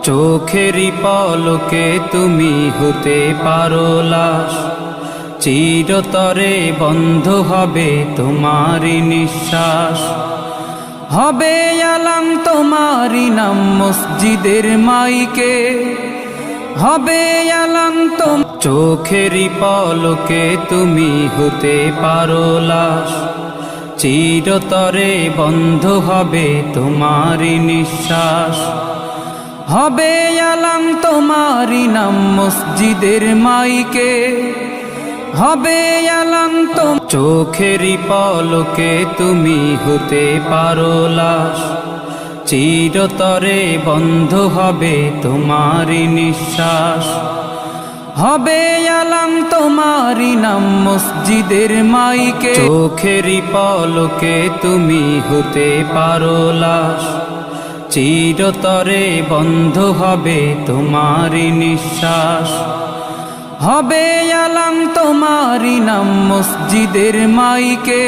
চোখেরই পলকে তুমি হতে পারো লাশ, চিরতরে বন্ধ হবে তোমারই নিঃশ্বাস। হবে আলাম তোমারই নাম মসজিদের মাইকে, হবে আলাম তোম চোখেরই পলকে তুমি হতে পারো লাশ, চিরতরে বন্ধ হবে তোমারই নিঃশ্বাস। হবে আলাম তোমারই নাম মসজিদের মাইকে, হবে আলাম তোম চোখেরই পলকে তুমি হতে পারো লাশ, চিরতরে বন্ধ হবে তোমারই নিঃশ্বাস। হবে আলাম তোমারই নাম মসজিদের মাইকে, চোখেরই পলকে তুমি হতে পারো লাশ, চিরতরে বন্ধ হবে তোমারই নিঃশ্বাস। হবে আলাম তোমারই নাম মসজিদের মাইকে।